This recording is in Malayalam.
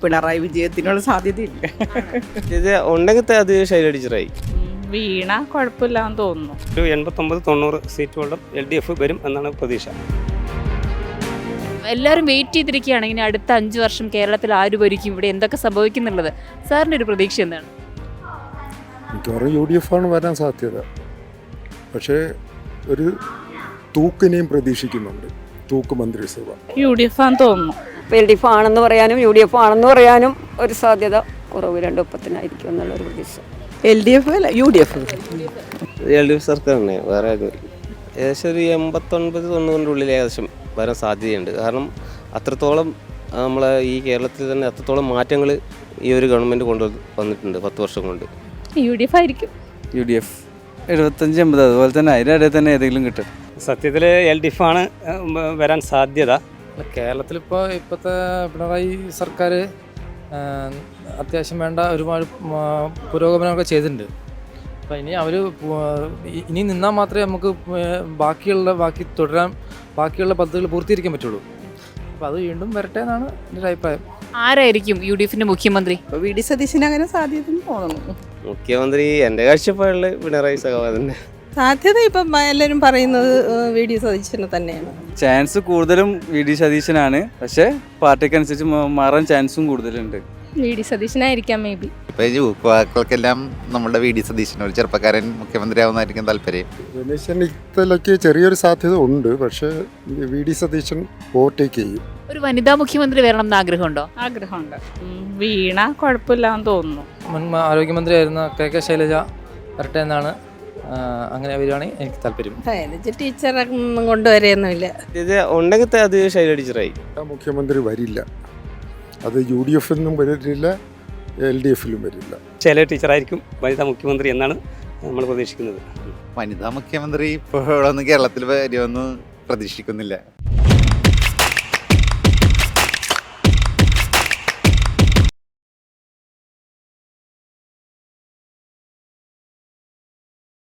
പിണറായി വിജയത്തിനുള്ള സാധ്യതയില്ല. ഇത് ഉണ്ടെങ്കിൽ അത് ശൈലജ ടീച്ചറായി. വീണ കുഴപ്പമില്ലാന്ന് തോന്നുന്നു. ഒരു 89-90 സീറ്റ് ഹോൾഡർ LDF വരും എന്നാണ് പ്രതീക്ഷ. എല്ലാവരും വെയിറ്റ് ചെയ്തിരിക്കുകയാണ് ഇനി അടുത്ത 5 വർഷം കേരളത്തിൽ ആര് ഭരിക്കും, ഇവിടെ എന്തൊക്കെ സംഭവിക്കുന്നുള്ളത്. സാറിൻ്റെ ഒരു പ്രതീക്ഷ എന്താണ്? മിക്കവാറും UDF ആണ് വരാൻ സാധ്യത. പക്ഷേ ഒരു തൂക്കിനെയും പ്രതീക്ഷിക്കുന്നുണ്ട്, തൂക്ക് മന്ത്രിസഭ. UDF ആണെന്ന് തോന്നുന്നു. LDF ആണെന്ന് പറയാനും UDF ആണെന്ന് പറയാനും ഒരു സാധ്യത കുറവ്, 2-10 എന്നുള്ളൊരു പ്രതീക്ഷ. LDF അല്ല UDF. LDF സർക്കാർ തന്നെ, വേറെ ഏകദേശം ഒരു 89-90 ഉള്ളിൽ ഏകദേശം വരാൻ സാധ്യതയുണ്ട്. കാരണം അത്രത്തോളം നമ്മളെ ഈ കേരളത്തിൽ തന്നെ അത്രത്തോളം മാറ്റങ്ങൾ ഈ ഒരു ഗവൺമെൻറ് വന്നിട്ടുണ്ട് 10 വർഷം കൊണ്ട്. UDF ആയിരിക്കും. UDF 75-80 അതുപോലെ തന്നെ അതിനിടയിൽ തന്നെ ഏതെങ്കിലും കിട്ടും. സത്യത്തിൽ LDF ആണ് വരാൻ സാധ്യത. കേരളത്തിലിപ്പോൾ ഇപ്പോഴത്തെ പിണറായി സർക്കാർ അത്യാവശ്യം വേണ്ട ഒരുപാട് പുരോഗമനമൊക്കെ ചെയ്തിട്ടുണ്ട്. അപ്പോൾ ഇനി അവർ ഇനി നിന്നാൽ മാത്രമേ നമുക്ക് ബാക്കിയുള്ള പദ്ധതികൾ പൂർത്തീകരിക്കാൻ പറ്റുള്ളൂ. അപ്പോൾ അത് വീണ്ടും വരട്ടെ എന്നാണ് എൻ്റെ ഒരു അഭിപ്രായം. ആരായിരിക്കും UDFന്റെ മുഖ്യമന്ത്രി? VD സതീശന് അങ്ങനെ സാധ്യത തോന്നുന്നു. മുഖ്യമന്ത്രി എൻ്റെ കാഴ്ചപ്പാടിൽ പിണറായി സഖാവ് തന്നെ സാധ്യത ഇപ്പം എല്ലാവരും പറയുന്നത് VD സതീശന് തന്നെയാണ്. ചാൻസ് കൂടുതലും VD സതീശനാണ്, പക്ഷേ പാർട്ടിക്കനുസരിച്ച് മാറാൻ ചാൻസും കൂടുതലുണ്ട്. VD സതീശനായിരിക്കാം മേ ബി. ഇപ്പോൾ യുവാക്കൾക്കെല്ലാം നമ്മുടെ VD സതീശൻ ഒരു ചെറുപ്പക്കാരൻ മുഖ്യമന്ത്രിയാവുന്നതായിരിക്കും താല്പര്യം. രമേശ് ചെന്നിത്തലയ്ക്ക് ചെറിയൊരു സാധ്യത ഉണ്ട്, പക്ഷേ VD സതീശൻ ഓവർടേക്ക് ചെയ്യും. ഒരു വനിതാ മുഖ്യമന്ത്രി വരണം എന്ന് ആഗ്രഹമുണ്ടോ? ആഗ്രഹമുണ്ട്. വീണ കുഴപ്പമില്ലാന്ന് തോന്നുന്നു. മുൻ ആരോഗ്യമന്ത്രിയായിരുന്ന KK ശൈലജ വരട്ടെ എന്നാണ്. അങ്ങനെ വരികയാണെങ്കിൽ എനിക്ക് താല്പര്യം. ശൈലജ ടീച്ചറെ കൊണ്ടുവരെയൊന്നുമില്ല. ഇത് ഉണ്ടെങ്കിൽ അത് ശൈലജ ടീച്ചറായി. മുഖ്യമന്ത്രി വരില്ല, അത് UDF-നും വരില്ല, LDF-ലും വരില്ല. ശൈലജ ടീച്ചറായിരിക്കും വനിതാ മുഖ്യമന്ത്രി എന്നാണ് നമ്മൾ പ്രതീക്ഷിക്കുന്നത്. വനിതാ മുഖ്യമന്ത്രി ഇപ്പോഴൊന്നും കേരളത്തിൽ വരുമെന്ന് പ്രതീക്ഷിക്കുന്നില്ല.